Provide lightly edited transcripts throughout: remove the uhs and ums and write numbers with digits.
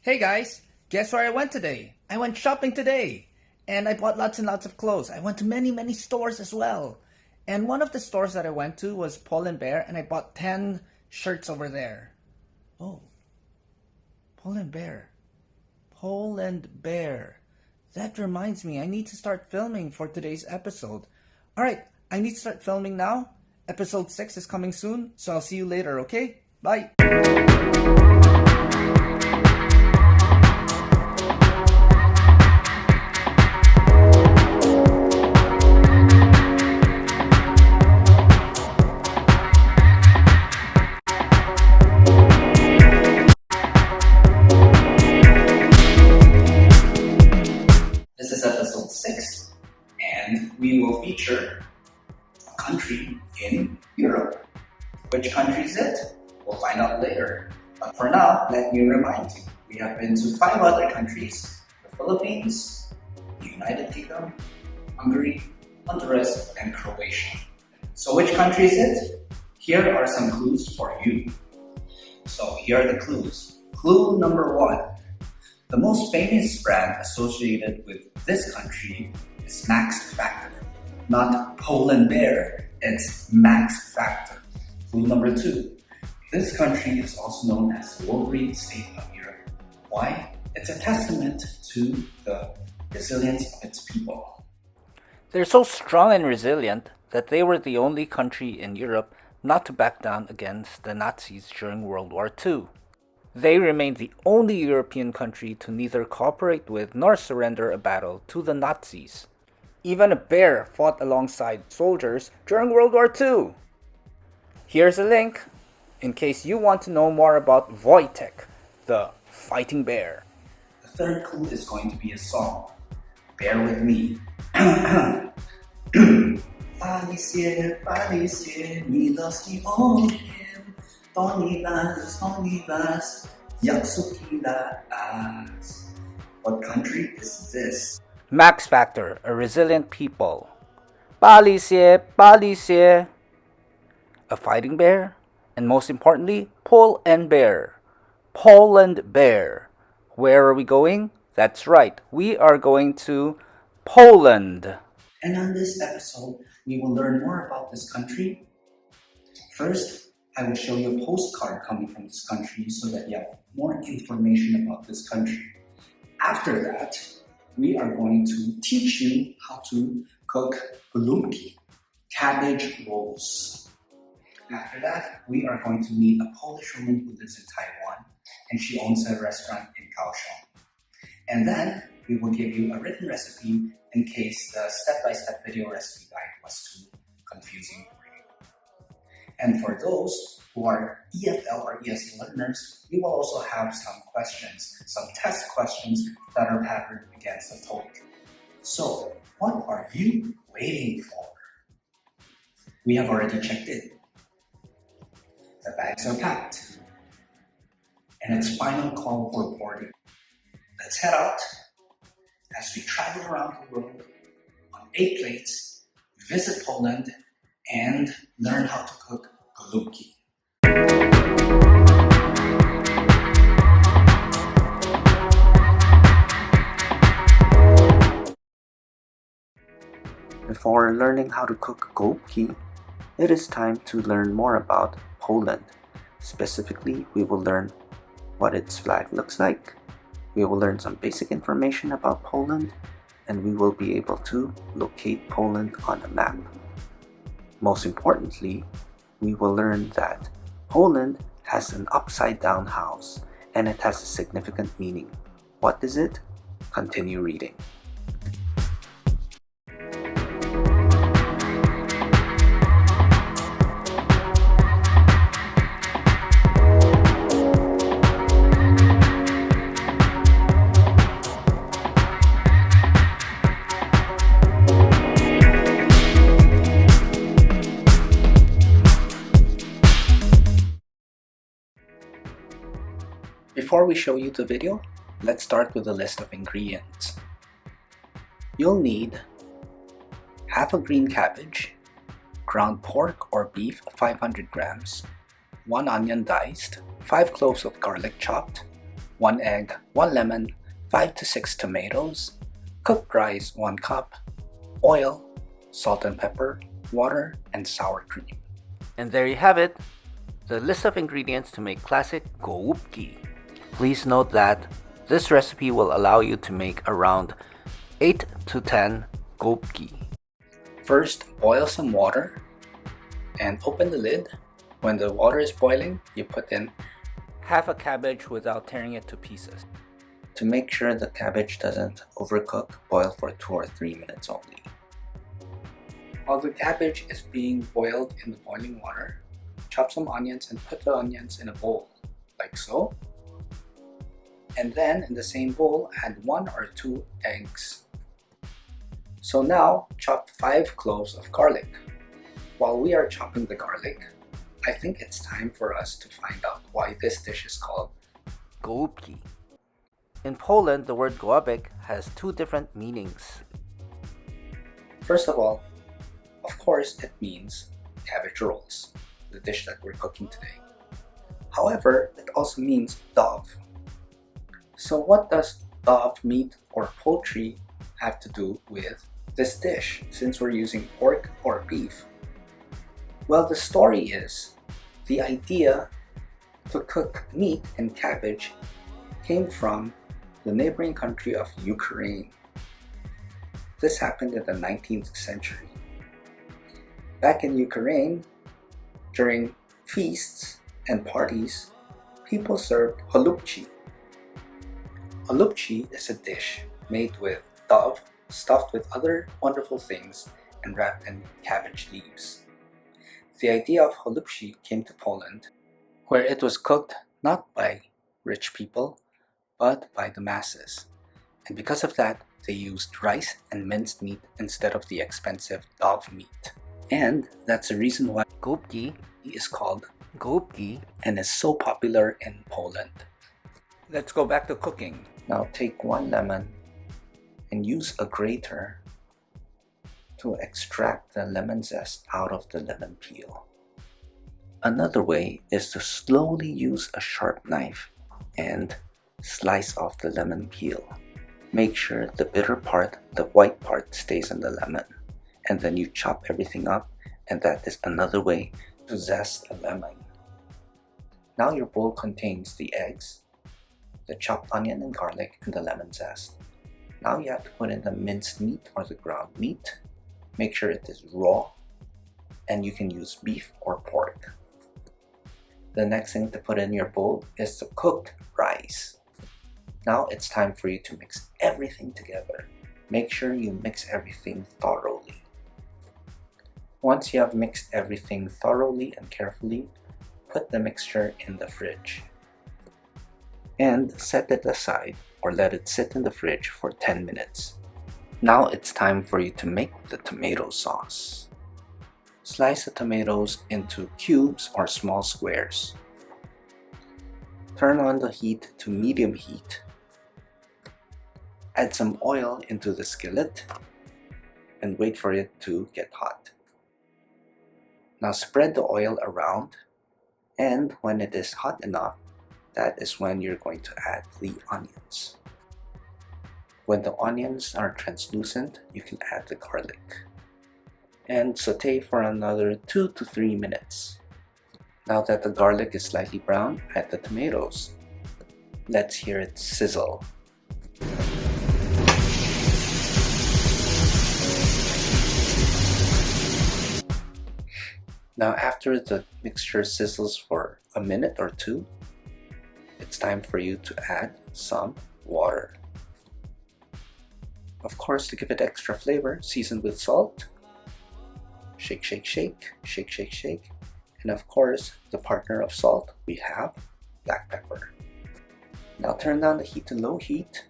Hey guys, guess where I went today? I went shopping today and I bought lots and lots of clothes. I went to many stores as well. And one of the stores that I went to was Pull and Bear and I bought 10 shirts over there. Oh, Pull and Bear. Pull and Bear. That reminds me, I need to start filming for today's episode. Alright, I need to start filming now. Episode 6 is coming soon, so I'll see you later, okay? Bye! This is episode 6, and we will feature a country in Europe. Which country is it? We'll find out later. But for now, let me remind you, we have been to 5 other countries: the Philippines, the United Kingdom, Hungary, Honduras, and Croatia. So which country is it? Here are some clues for you. So here are the clues. Clue number 1. The most famous brand associated with this country is Max Factor. Not Pull and Bear, it's Max Factor. Clue number 2. This country is also known as the Wolverine State of Europe. Why? It's a testament to the resilience of its people. They're so strong and resilient that they were the only country in Europe not to back down against the Nazis during World War II. They remained the only European country to neither cooperate with nor surrender a battle to the Nazis. Even a bear fought alongside soldiers during World War II. Here's a link in case you want to know more about Wojtek, the fighting bear. The third clue is going to be a song. Bear with me. Palisie, palisie, milosti okiem, Tonibas, Yaksukila as. What country is this? Max Factor, a resilient people. Palisie, palisie. A fighting bear, and most importantly, Pull and Bear. Pull and Bear. Where are we going? That's right, we are going to Poland. And on this episode, we will learn more about this country. First, I will show you a postcard coming from this country so that you have more information about this country. After that, we are going to teach you how to cook gołąbki, cabbage rolls. After that, we are going to meet a Polish woman who lives in Taiwan, and she owns a restaurant in Kaohsiung. And then we will give you a written recipe in case the step-by-step video recipe guide was too confusing for you. And for those who are EFL or ESC learners, we will also have some questions, some test questions that are patterned against the TOEIC. So, what are you waiting for? We have already checked in. The bags are packed, and it's final call for boarding. Let's head out as we travel around the world on 8 plates, visit Poland, and learn how to cook gołąbki. Before learning how to cook gołąbki, it is time to learn more about Poland. Specifically, we will learn what its flag looks like. We will learn some basic information about Poland, and we will be able to locate Poland on a map. Most importantly, we will learn that Poland has an upside-down house, and it has a significant meaning. What is it? Continue reading. Before we show you the video, let's start with a list of ingredients. You'll need half a green cabbage, ground pork or beef 500 grams, 1 onion diced, 5 cloves of garlic chopped, 1 egg, 1 lemon, 5 to 6 tomatoes, cooked rice 1 cup, oil, salt and pepper, water, and sour cream. And there you have it, the list of ingredients to make classic gołąbki. Please note that this recipe will allow you to make around 8 to 10 gołąbki. First, boil some water and open the lid. When the water is boiling, you put in half a cabbage without tearing it to pieces. To make sure the cabbage doesn't overcook, boil for 2 or 3 minutes only. While the cabbage is being boiled in the boiling water, chop some onions and put the onions in a bowl, like so. And then in the same bowl, add 1 or 2 eggs. So now, chop 5 cloves of garlic. While we are chopping the garlic, I think it's time for us to find out why this dish is called gołąbki. In Poland, the word gołąbek has 2 different meanings. First of all, of course, it means cabbage rolls, the dish that we're cooking today. However, it also means dove. So what does dove meat or poultry have to do with this dish, since we're using pork or beef? Well, the story is, the idea to cook meat and cabbage came from the neighboring country of Ukraine. This happened in the 19th century. Back in Ukraine, during feasts and parties, people served holubchi. Holubchi is a dish made with dove, stuffed with other wonderful things, and wrapped in cabbage leaves. The idea of holubchi came to Poland, where it was cooked not by rich people, but by the masses. And because of that, they used rice and minced meat instead of the expensive dove meat. And that's the reason why gołąbki is called gołąbki and is so popular in Poland. Let's go back to cooking. Now take 1 lemon and use a grater to extract the lemon zest out of the lemon peel. Another way is to slowly use a sharp knife and slice off the lemon peel. Make sure the bitter part, the white part, stays in the lemon. And then you chop everything up, and that is another way to zest a lemon. Now your bowl contains the eggs, the chopped onion and garlic, and the lemon zest. Now you have to put in the minced meat or the ground meat. Make sure it is raw, and you can use beef or pork. The next thing to put in your bowl is the cooked rice. Now it's time for you to mix everything together. Make sure you mix everything thoroughly. Once you have mixed everything thoroughly and carefully, put the mixture in the fridge. And set it aside or let it sit in the fridge for 10 minutes. Now it's time for you to make the tomato sauce. Slice the tomatoes into cubes or small squares. Turn on the heat to medium heat. Add some oil into the skillet and wait for it to get hot. Now spread the oil around, and when it is hot enough, that is when you're going to add the onions. When the onions are translucent, you can add the garlic. And saute for another 2 to 3 minutes. Now that the garlic is slightly brown, add the tomatoes. Let's hear it sizzle. Now after the mixture sizzles for a minute or 2, it's time for you to add some water. Of course, to give it extra flavor, season with salt. Shake, shake, shake, shake, shake, shake. And of course, the partner of salt, we have black pepper. Now turn down the heat to low heat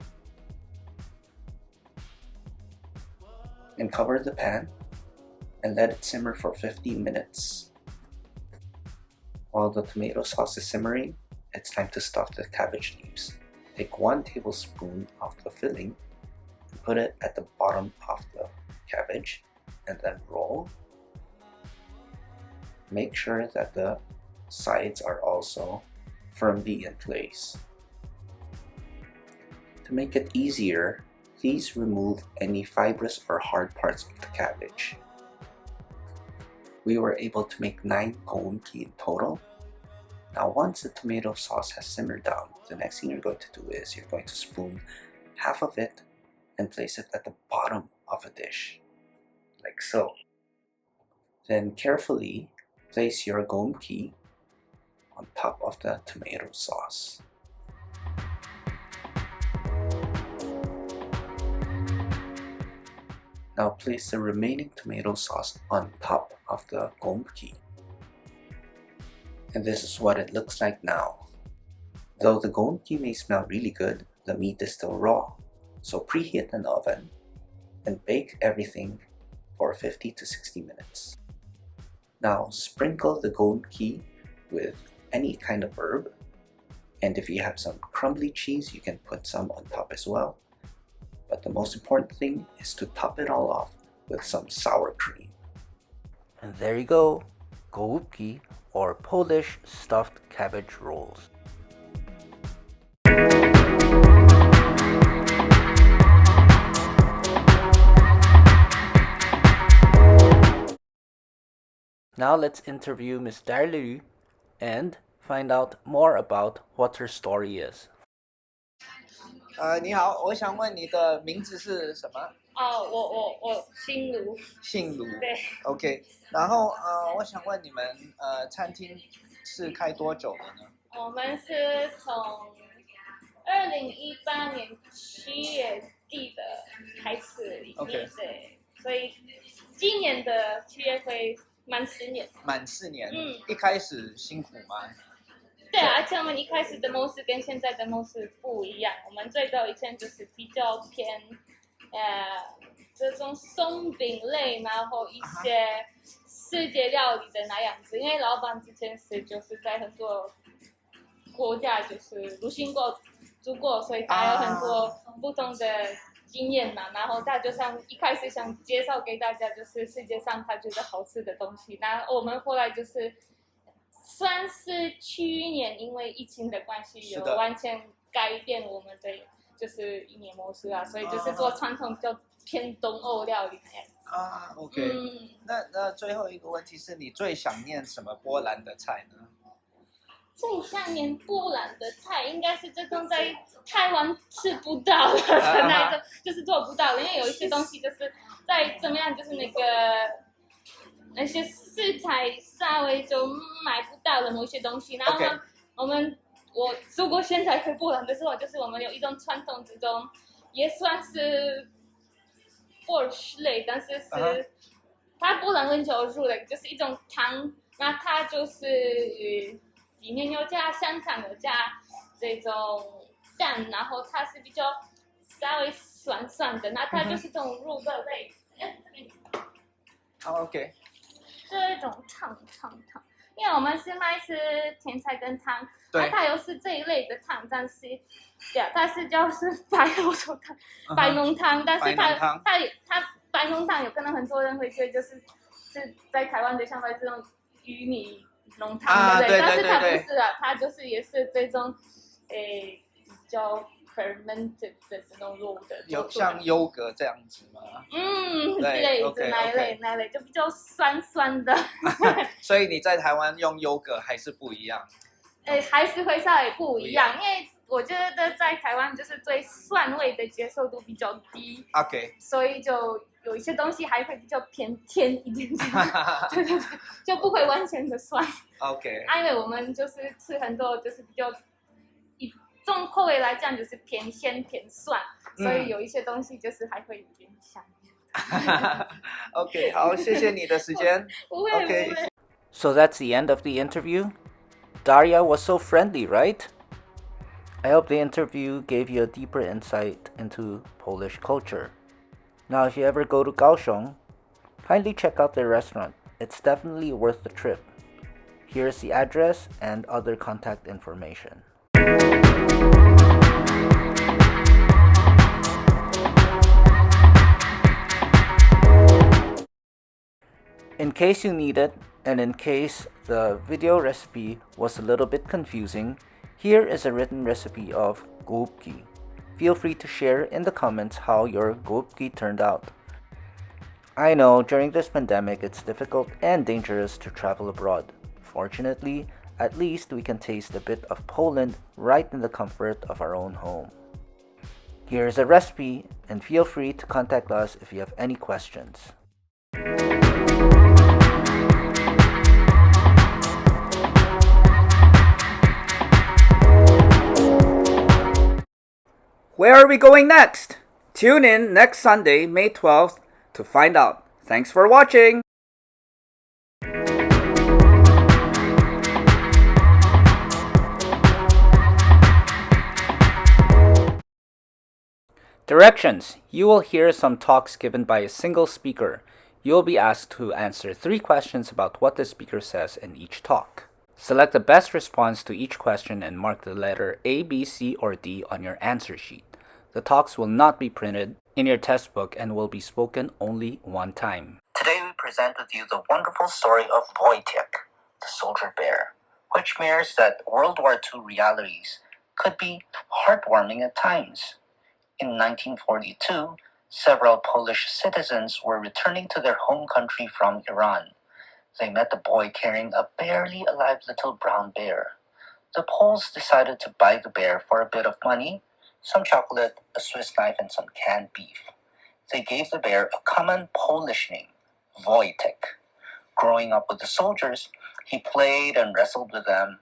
and cover the pan and let it simmer for 15 minutes. While the tomato sauce is simmering, it's time to stuff the cabbage leaves. Take 1 tablespoon of the filling and put it at the bottom of the cabbage and then roll. Make sure that the sides are also firmly in place. To make it easier, please remove any fibrous or hard parts of the cabbage. We were able to make 9 gołąbki in total. Now once the tomato sauce has simmered down, the next thing you're going to do is you're going to spoon half of it and place it at the bottom of a dish, like so. Then carefully place your gołąbki on top of the tomato sauce. Now place the remaining tomato sauce on top of the gołąbki. And this is what it looks like now. Though the gołąbki may smell really good, the meat is still raw. So preheat an oven and bake everything for 50 to 60 minutes. Now sprinkle the gołąbki with any kind of herb, and if you have some crumbly cheese, you can put some on top as well. But the most important thing is to top it all off with some sour cream. And there you go, gołąbki, or Polish stuffed cabbage rolls. Now let's interview Miss Daria Lu and find out more about what her story is. 你好，我想问你的名字是什么？我姓卢。姓卢。对。OK， 然后我想问你们餐厅是开多久了呢？我们是从2018年7月底的开始营业，对，所以今年的7月会满4年。满4年。一开始辛苦吗？对啊，而且我们一开始的模式跟现在的模式不一样。我们最早以前就是比较偏这种松饼类，然后一些世界料理的那样子。因为老板之前就是在很多国家就是旅行过、住过，所以他有很多不同的经验嘛。然后他就一开始想介绍给大家，就是世界上他觉得好吃的东西。那我们后来就是算是去年因为疫情的关系，有完全改变我们的就是营业模式啊，所以就是做传统比较偏东欧料理那样子。OK。那最后一个问题是你最想念什么波兰的菜呢？最想念波兰的菜应该是这种在台湾吃不到的那种，就是做不到的，因为有一些东西就是在怎么样，就是那些食材稍微就买不到的某些东西。然后我如果现在回波兰的时候，就是我们有一种传统这种也算是 borscht 类，但是它波兰文叫 żurek， 就是一种汤，那它就是里面有加香肠，有加这种蛋，然后它是比较稍微酸酸的，那它就是这种肉的类。OK。这种汤，因为我们是卖是甜菜根汤，那它又是这一类的汤，但是它是就是白浓汤，但是它白浓汤有可能很多人会觉得就是在台湾的像这种玉米浓汤，对不对？但是它不是啊，它就是也是这种比较 fermented 的这种肉的，有像优格这样子吗？对，那一类就比较酸酸的。所以你在台湾用优格还是不一样？还是会稍微不一样，因为我觉得在台湾就是对酸味的接受度比较低。OK。所以就有一些东西还会比较偏甜一点点，对，就不会完全的酸。OK。因为我们就是吃很多就是比较。重口味来讲就是偏咸偏酸，所以有一些东西就是还会有点香。OK， 好，谢谢你的时间。OK。So that's the end of the interview. Daria was so friendly, right? I hope the interview gave you a deeper insight into Polish culture. Now, if you ever go to Kaohsiung, kindly check out their restaurant. It's definitely worth the trip. Here's the address and other contact information. In case you need it, and in case the video recipe was a little bit confusing, here is a written recipe of gołąbki. Feel free to share in the comments how your gołąbki turned out. I know during this pandemic it's difficult and dangerous to travel abroad. Fortunately, at least we can taste a bit of Poland right in the comfort of our own home. Here's a recipe, and feel free to contact us if you have any questions. Where are we going next? Tune in next Sunday, May 12th, to find out. Thanks for watching! Directions. You will hear some talks given by a single speaker. You will be asked to answer 3 questions about what the speaker says in each talk. Select the best response to each question and mark the letter A, B, C, or D on your answer sheet. The talks will not be printed in your test book and will be spoken only one time. Today we present with you the wonderful story of Wojtek, the soldier bear, which mirrors that World War II realities could be heartwarming at times. In 1942, several Polish citizens were returning to their home country from Iran. They met a boy carrying a barely alive little brown bear. The Poles decided to buy the bear for a bit of money, some chocolate, a Swiss knife, and some canned beef. They gave the bear a common Polish name, Wojtek. Growing up with the soldiers, he played and wrestled with them.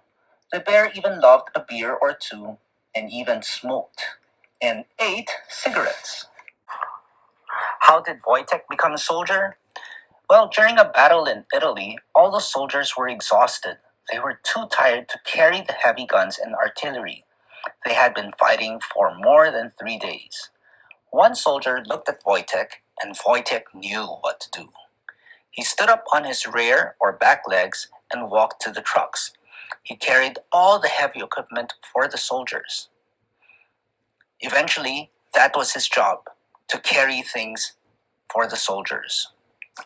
The bear even loved a beer or two and even smoked and ate cigarettes. How did Wojtek become a soldier? Well, during a battle in Italy, all the soldiers were exhausted. They were too tired to carry the heavy guns and artillery. They had been fighting for more than 3 days. One soldier looked at Wojtek, and Wojtek knew what to do. He stood up on his rear or back legs and walked to the trucks. He carried all the heavy equipment for the soldiers. Eventually, that was his job, to carry things for the soldiers.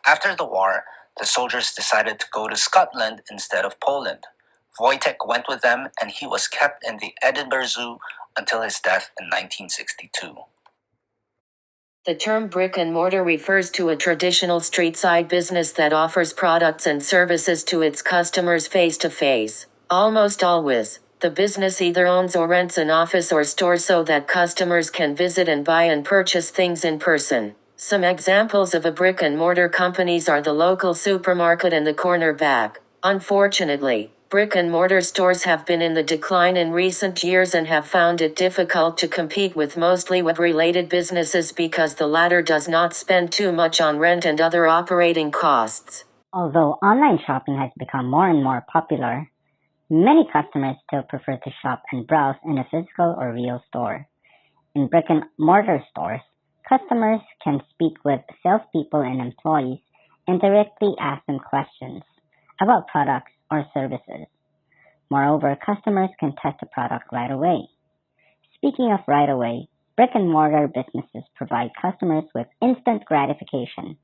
After the war, the soldiers decided to go to Scotland instead of Poland. Wojtek went with them, and he was kept in the Edinburgh Zoo until his death in 1962. The term brick and mortar refers to a traditional street-side business that offers products and services to its customers face-to-face. Almost always, the business either owns or rents an office or store so that customers can visit and buy and purchase things in person. Some examples of a brick and mortar companies are the local supermarket and the corner bag. Unfortunately, brick and mortar stores have been in the decline in recent years and have found it difficult to compete with mostly web-related businesses because the latter does not spend too much on rent and other operating costs. Although online shopping has become more and more popular, many customers still prefer to shop and browse in a physical or real store. In brick-and-mortar stores, customers can speak with salespeople and employees and directly ask them questions about products or services. Moreover, customers can test a product right away. Speaking of right away, brick-and-mortar businesses provide customers with instant gratification,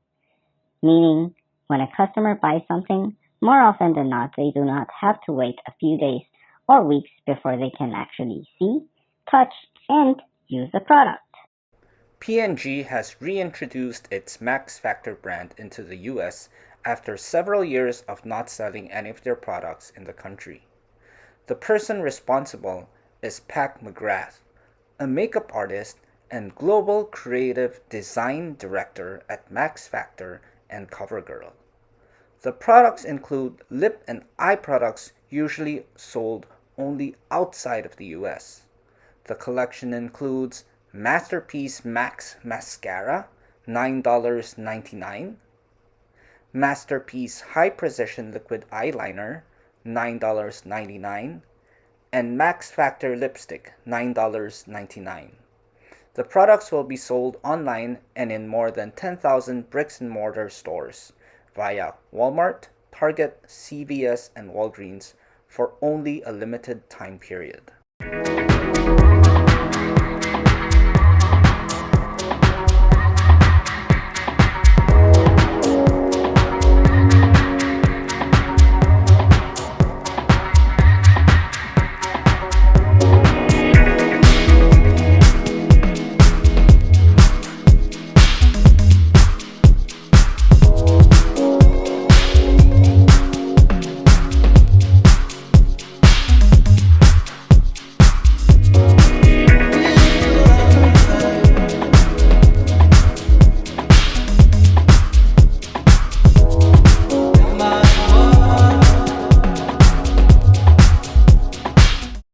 meaning when a customer buys something, more often than not, they do not have to wait a few days or weeks before they can actually see, touch, and use the product. P&G has reintroduced its Max Factor brand into the US after several years of not selling any of their products in the country. The person responsible is Pat McGrath, a makeup artist and global creative design director at Max Factor and CoverGirl. The products include lip and eye products usually sold only outside of the US. The collection includes Masterpiece Max Mascara, $9.99, Masterpiece High Precision Liquid Eyeliner, $9.99, and Max Factor Lipstick, $9.99. The products will be sold online and in more than 10,000 bricks-and-mortar stores via Walmart, Target, CVS, and Walgreens for only a limited time period.